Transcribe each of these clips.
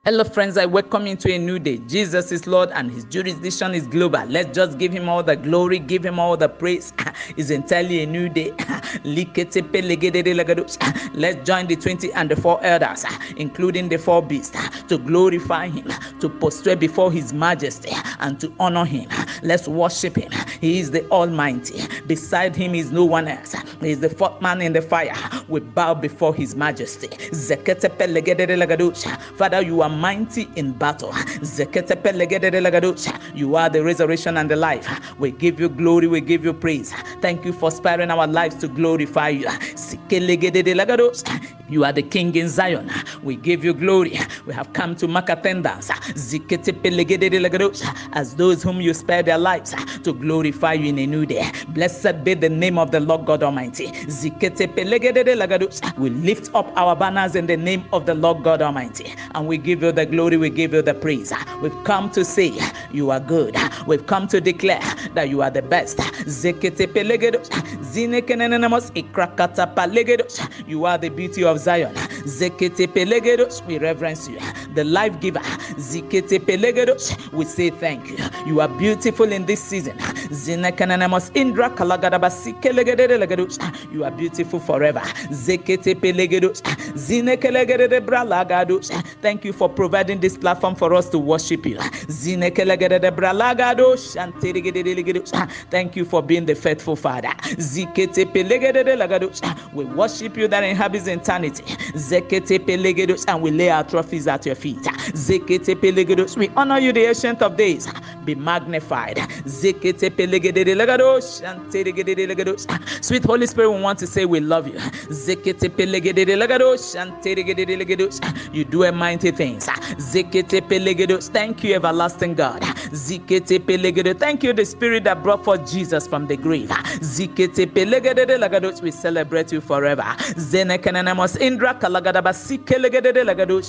Hello friends, I welcome you to a new day. Jesus is Lord and his jurisdiction is global. Let's just give him all the glory, give him all the praise. It's entirely a new day. Let's join the 20 and the 4 elders, including the 4 beasts, to glorify him, to prostrate before his majesty and to honor him. Let's worship him. He is the Almighty. Beside him is no one else. He is the 4th man in the fire. We bow before his majesty. Father, you are mighty in battle. You are the resurrection and the life. We give you glory, we give you praise. Thank you for sparing our lives to glorify you. You are the King in Zion. We give you glory. We have come to mark attendance as those whom you spare their lives to glorify you in a new day. Blessed be the name of the Lord God Almighty. We lift up our banners in the name of the Lord God Almighty, and we give you the glory, we give you the praise. We've come to say you are good. We've come to declare that you are the best. You are the beauty of Zion. We reverence you, the life giver. We say thank you. You are beautiful in this season. You are beautiful forever. Thank you for providing this platform for us to worship you. Thank you for being the faithful Father. We worship you that inhabits eternity. And we lay our trophies at your feet. We honor you, the Ancient of Days. Be magnified. Sweet Holy Spirit, we want to say we love you. You do a mighty things. Thank you, everlasting God. Thank you, the Spirit that brought forth Jesus from the grave. We celebrate you forever.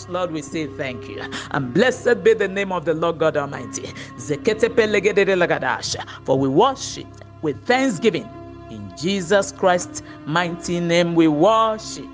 Lord, we say thank you. And blessed be the name of the Lord God Almighty. For we worship with thanksgiving. In Jesus Christ's mighty name we worship.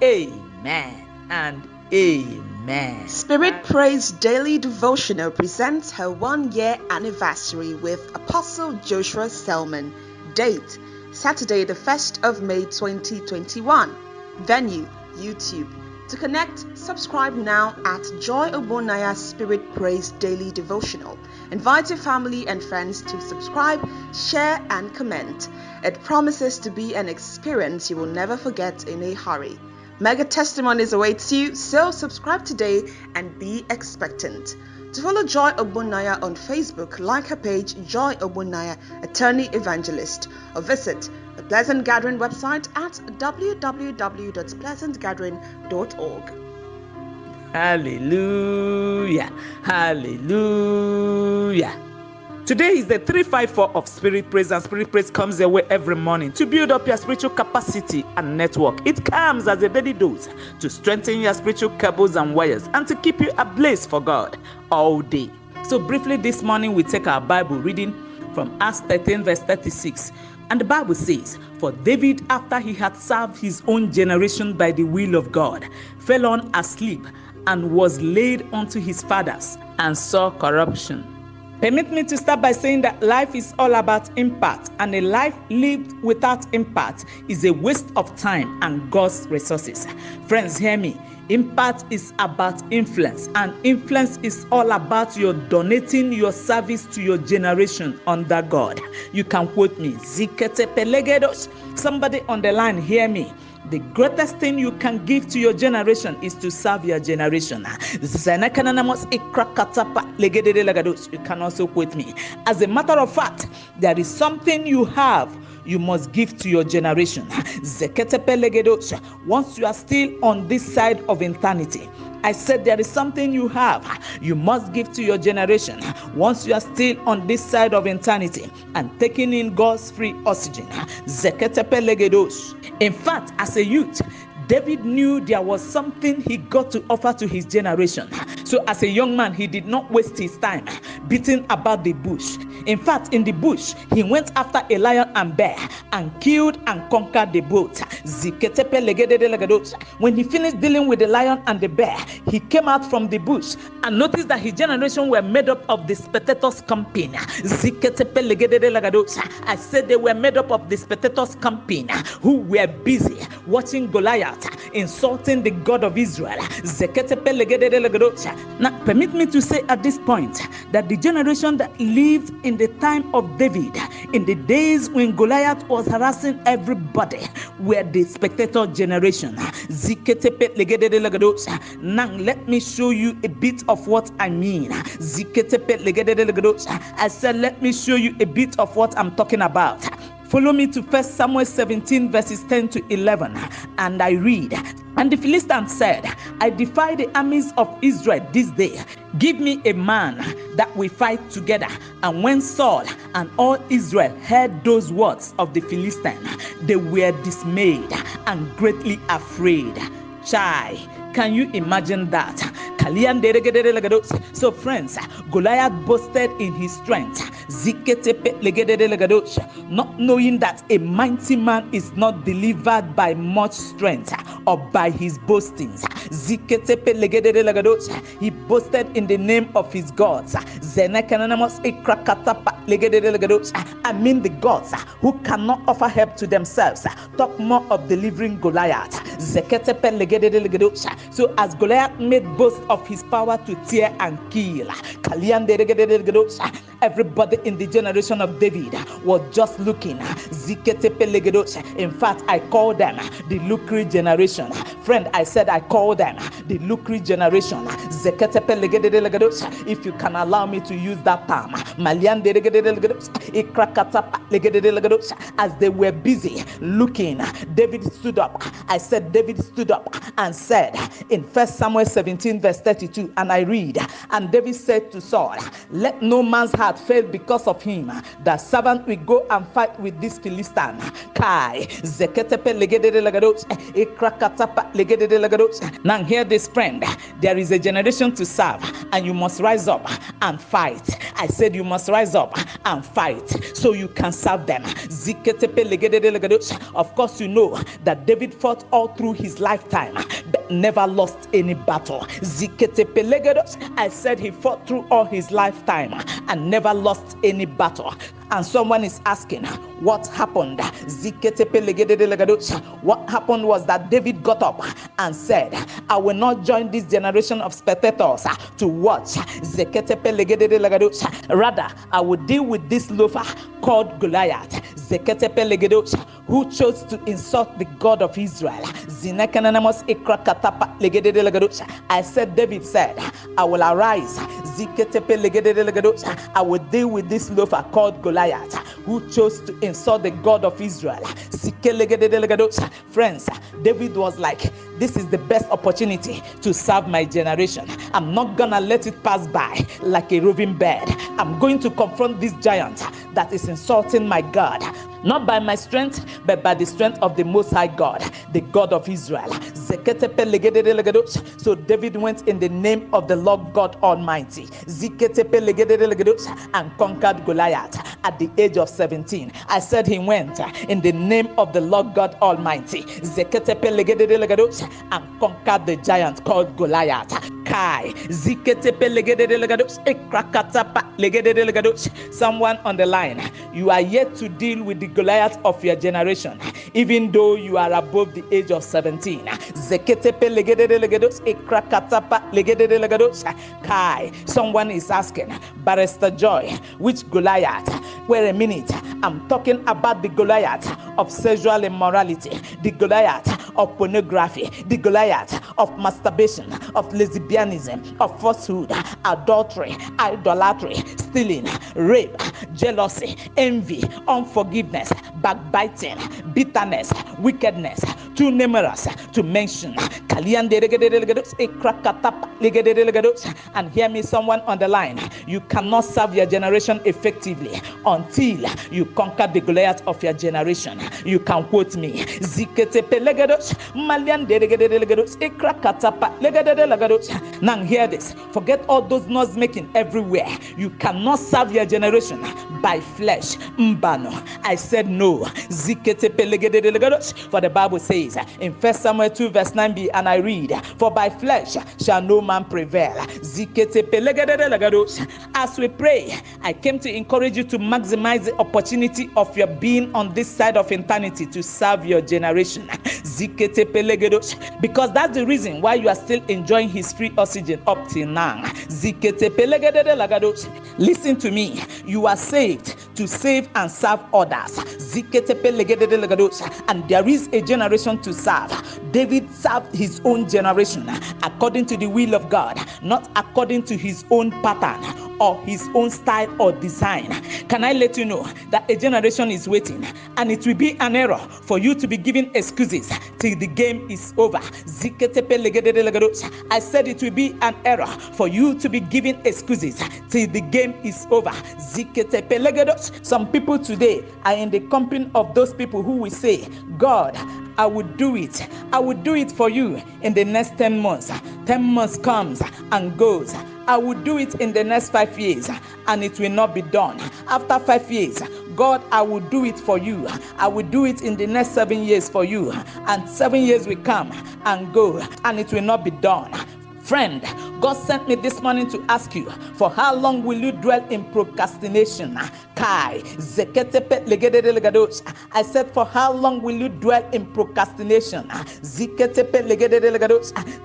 Amen and amen. Spirit Praise Daily Devotional presents her 1-year anniversary with Apostle Joshua Selman. Date: Saturday, the 1st of May 2021. Venue: YouTube. To connect, subscribe now at Joy Ogbonnaya Spirit Praise Daily Devotional. Invite your family and friends to subscribe, share, and comment. It promises to be an experience you will never forget in a hurry. Mega testimonies awaits you, so subscribe today and be expectant. To follow Joy Ogbonnaya on Facebook, like her page Joy Ogbonnaya Attorney Evangelist, or visit the Pleasant Gathering website at www.pleasantgathering.org. Hallelujah. Hallelujah. Today is the 354 of Spirit Praise, and Spirit Praise comes your way every morning to build up your spiritual capacity and network. It comes as a daily dose to strengthen your spiritual cables and wires and to keep you ablaze for God all day. So briefly this morning we take our Bible reading from Acts 13 verse 36. And the Bible says, "For David, after he had served his own generation by the will of God, fell on asleep and was laid unto his fathers and saw corruption." Permit me to start by saying that life is all about impact, and a life lived without impact is a waste of time and God's resources. Friends, hear me. Impact is about influence, and influence is all about your donating your service to your generation under God. You can quote me. Somebody on the line, hear me. The greatest thing you can give to your generation is to serve your generation. You can also quote me. As a matter of fact, there is something you have you must give to your generation. Once you are still on this side of eternity, I said there is something you have you must give to your generation. Once you are still on this side of eternity and taking in God's free oxygen. In fact, as a youth, David knew there was something he got to offer to his generation. So as a young man, he did not waste his time beating about the bush. In fact, in the bush, he went after a lion and bear and killed and conquered the both. When he finished dealing with the lion and the bear, he came out from the bush and noticed that his generation were made up of the spectators camping. I said they were made up of the spectators camping who were busy watching Goliath insulting the God of Israel. Now, permit me to say at this point that the generation that lived in the time of David, in the days when Goliath was harassing everybody, were the spectator generation. Now, let me show you a bit of what I mean. I said, let me show you a bit of what I'm talking about. Follow me to 1 Samuel 17 verses 10 to 11, and I read, "And the Philistines said, I defy the armies of Israel this day. Give me a man that we fight together." And when Saul and all Israel heard those words of the Philistines, they were dismayed and greatly afraid. Chai, can you imagine that? So friends, Goliath boasted in his strength, not knowing that a mighty man is not delivered by much strength or by his boastings. He boasted in the name of his gods. I mean the gods who cannot offer help to themselves. Talk more of delivering Goliath. So as Goliath made boast of his power to tear and kill, everybody in the generation of David was just looking. In fact, I call them the Lucre generation. Friend, I said I call them the Lucre generation. If you can allow me to use that term. As they were busy looking, David stood up. I said David stood up and said in 1 Samuel 17 verse 32, and I read, "And David said to Saul, let no man's heart fail because of him. The servant will go and fight with this Philistine." Now hear this, friend. There is a generation to serve, and you must rise up and fight. I said you must rise up and fight so you can serve them. Of course, you know that David fought all through his lifetime, but never lost any battle. I said he fought through all his lifetime and never lost any battle. And someone is asking, what happened? What happened was that David got up and said, I will not join this generation of spectators to watch. Rather, I will deal with this loafer called Goliath, who chose to insult the God of Israel. I said, David said, I will arise. I will deal with this loafer called Goliath, who chose to insult the God of Israel. Friends, David was like, this is the best opportunity to serve my generation. I'm not gonna let it pass by like a roving bird. I'm going to confront this giant that is insulting my God, not by my strength, but by the strength of the Most High God, the God of Israel. So David went in the name of the Lord God Almighty and conquered Goliath at the age of 17. I said he went in the name of the Lord God Almighty and conquered the giant called Goliath. Someone on the line, you are yet to deal with the Goliath of your generation, even though you are above the age of 17. Someone is asking, Barrister Joy, which Goliath? Wait a minute, I'm talking about the Goliath of sexual immorality, the Goliath of pornography, the Goliath of masturbation, of lesbianism, of falsehood, adultery, idolatry, stealing, rape, jealousy, envy, unforgiveness, backbiting, bitterness, wickedness, too numerous to mention. And hear me, someone on the line. You cannot serve your generation effectively until you conquer the Goliath of your generation. You can quote me. Now hear this. Forget all those noise making everywhere. You cannot serve your generation by flesh. Mbano. I said no. For the Bible says in 1 Samuel 2 verse 9b, and I read, for by flesh shall no man prevail. As we pray, I came to encourage you to maximize the opportunity of your being on this side of eternity to serve your generation. Because that's the reason why you are still enjoying his free oxygen up till now. Listen to me. You are saved to save and serve others. And there is a generation to serve. David served his own generation according to the will of God, not according to his own pattern or his own style or design. Can I let you know that a generation is waiting, and it will be an error for you to be giving excuses till the game is over. I said it will be an error for you to be giving excuses till the game is over. Some people today are in the company of those people who will say, God, I would do it. I would do it for you in the next 10 months. 10 months comes and goes. I will do it in the next 5 years, and it will not be done. After 5 years, God, I will do it for you. I will do it in the next 7 years for you. And 7 years will come and go, and it will not be done. Friend, God sent me this morning to ask you, for how long will you dwell in procrastination? I said, for how long will you dwell in procrastination?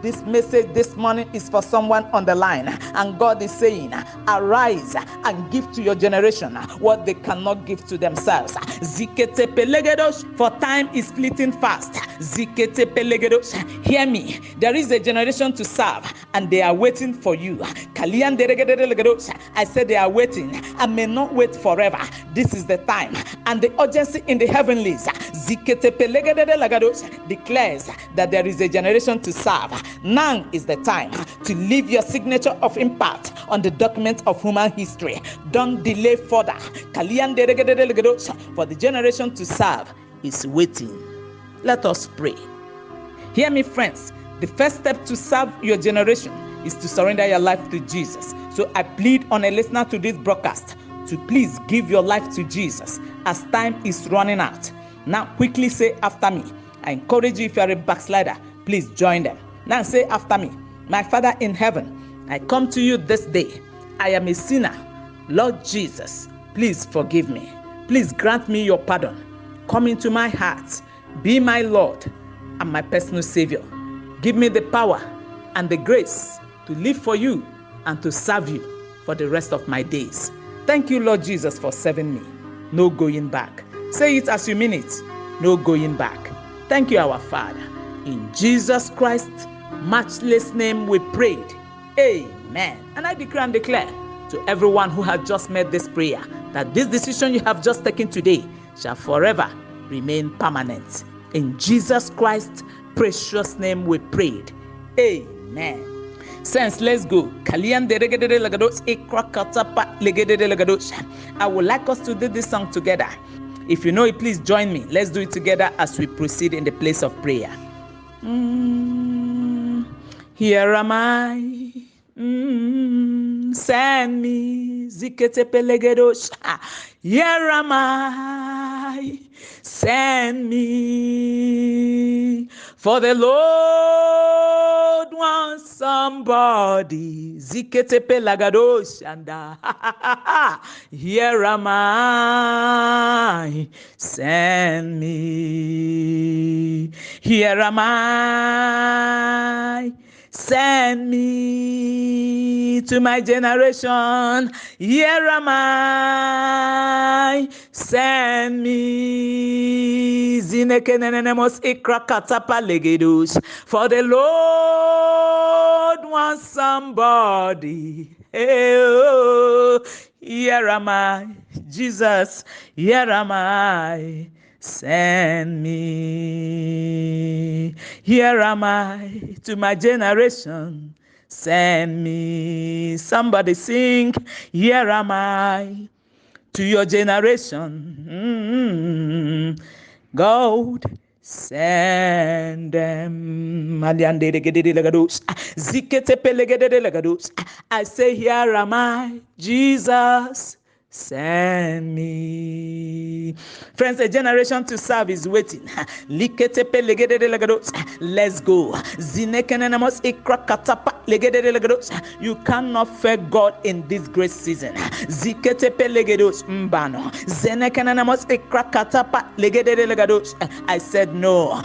This message this morning is for someone on the line, and God is saying, arise and give to your generation what they cannot give to themselves. For time is fleeting fast. Hear me, there is a generation to serve, and they are waiting for you. I said they are waiting and may not wait forever. This is the time, and the urgency in the heavenlies declares that there is a generation to serve. Now is the time to leave your signature of impact on the document of human history. Don't delay further. For the generation to serve is waiting. Let us pray. Hear me, friends. The first step to serve your generation is to surrender your life to Jesus. So I plead on a listener to this broadcast to please give your life to Jesus as time is running out. Now quickly say after me. I encourage you, if you are a backslider, please join them. Now say after me. My Father in heaven, I come to you this day. I am a sinner. Lord Jesus, please forgive me. Please grant me your pardon. Come into my heart. Be my Lord and my personal Savior. Give me the power and the grace to live for you and to serve you for the rest of my days. Thank you, Lord Jesus, for serving me. No going back. Say it as you mean it. No going back. Thank you, our Father. In Jesus Christ's matchless name we prayed. Amen. And I decree and declare to everyone who has just made this prayer that this decision you have just taken today shall forever remain permanent. In Jesus Christ's precious name we prayed. Amen. Sense, let's go. I would like us to do this song together. If you know it, please join me. Let's do it together as we proceed in the place of prayer. Here am I. Send me. Here am I. Send me. For the Lord wants somebody. Here am I. Send me. Here am I. Send me to my generation. Here am I. Send me. For the Lord wants somebody. Hey, here am I. Jesus, here am I. send me. Here am I to my generation, send me. Somebody sing, here am I to your generation. God, send them. I say, here am I, Jesus, send me. Friends, a generation to serve is waiting. Let's go. You cannot fail God in this great season. I said no.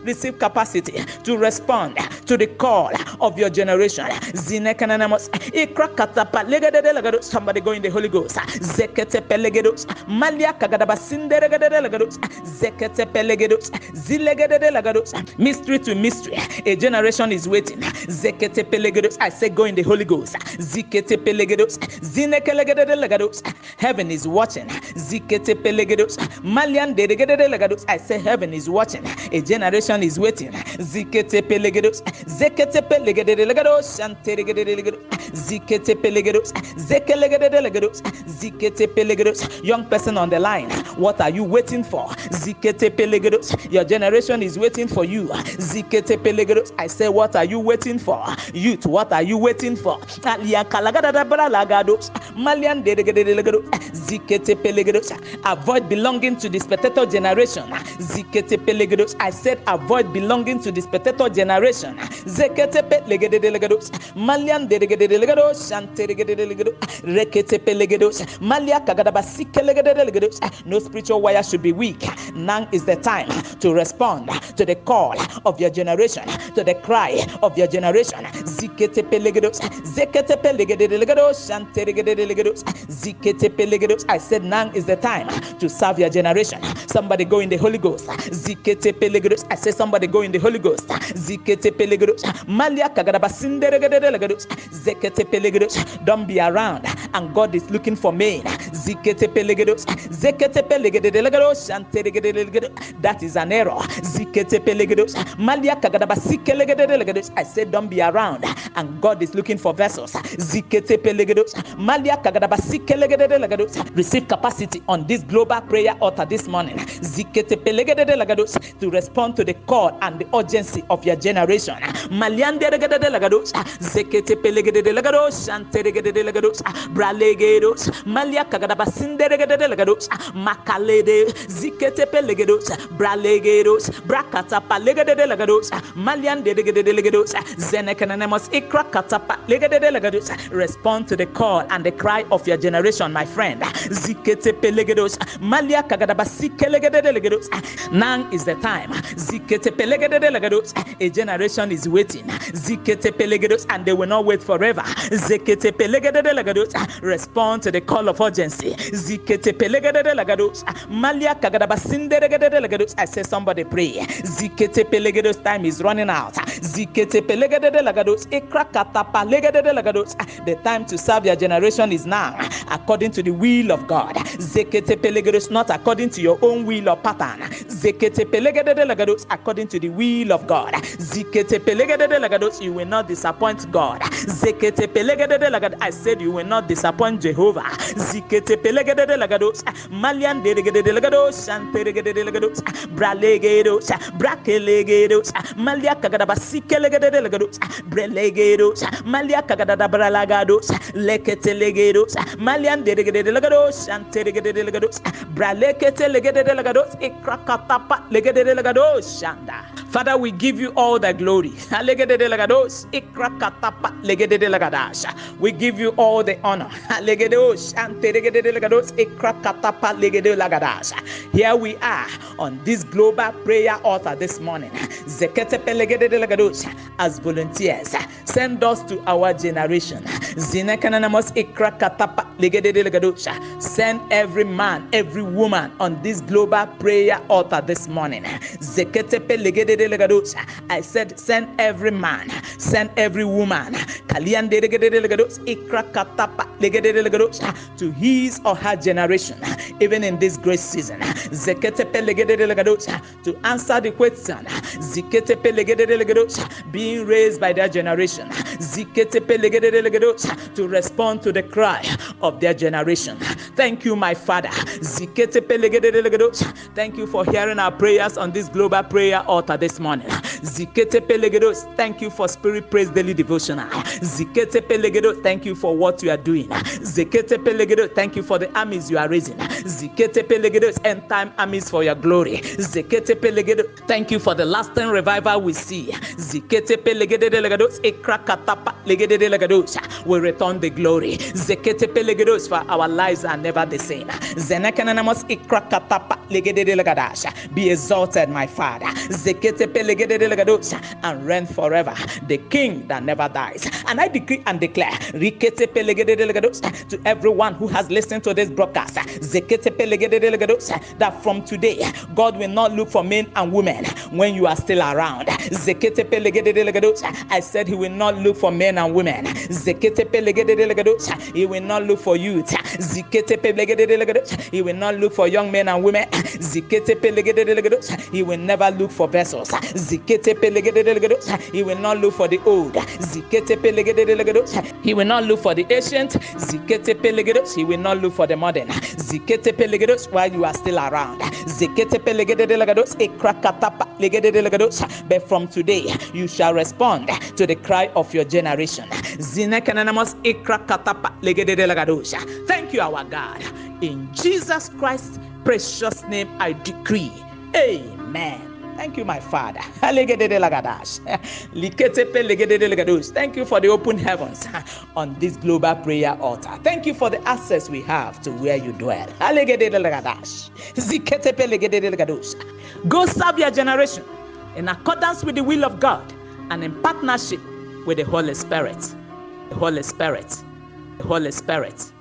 Receive capacity to respond to the call of your generation. Somebody go in the Holy Ghost. Mystery to mystery, a generation is waiting. I say go in the Holy Ghost. Heaven is watching. I say heaven is watching. A generation is waiting. Young person on the line, what are you waiting for? Your generation is waiting for you. I say, what are you waiting for? Youth, what are you waiting for? Avoid belonging to the spectator generation. I said, avoid belonging to the spectator generation. No spiritual wire should be weak. Now is the time to respond to the call of your generation, to the cry of your generation. I said now is the time to serve your generation. Somebody go in the Holy Ghost. I said somebody go in the Holy Ghost. Don't be around, and God is looking for men. That is an error. I said don't be around, and God is looking for vessels. Receive capacity on this global prayer altar this morning to respond to the call and the urgency of your generation. Respond to the call and the cry of your generation, my friend. Now is the time. A generation is waiting, and they will not wait forever. Respond to the call of urgency. I say somebody pray. Time is running out. The time to serve your generation is now, according to the will of God. Not according to your own will or pattern. According to the will of God. You will not disappoint God. I said you will not disappoint Jehovah. Father, we give you all the glory. We give you all the honor. Here we are on this global prayer altar this morning. As volunteers, send us to our generation. Send every man, every woman on this global prayer altar this morning. I said, send every man, send every woman to his or her generation, even in this great season, to answer the question, being raised by their generation, to respond to the cry of their generation. Thank you, my Father. Thank you for hearing our prayers on this global prayer altar this morning. Thank you for Spirit Praise Daily Devotional. Thank you for what you are doing. Thank you for the armies you are raising. End time armies for your glory. Thank you for the lasting revival we see. We return the glory. For our lives are never the same. Be exalted, my Father, and reign forever, the King that never dies. And I decree and declare to everyone who has listened to this broadcast that from today, God will not look for men and women when you are still around. I said He will not look for men and women. He will not look for youth. He will not look for young men and women. He will never look for vessels. He will not look for the old. He will not look for the ancient. He will not look for the modern. While you are still around. But from today, you shall respond to the cry of your generation. Thank you, our God. In Jesus Christ's precious name, I decree. Amen. Thank you, my Father. Thank you for the open heavens on this global prayer altar. Thank you for the access we have to where you dwell. Go serve your generation in accordance with the will of God and in partnership with the Holy Spirit. The Holy Spirit. The Holy Spirit.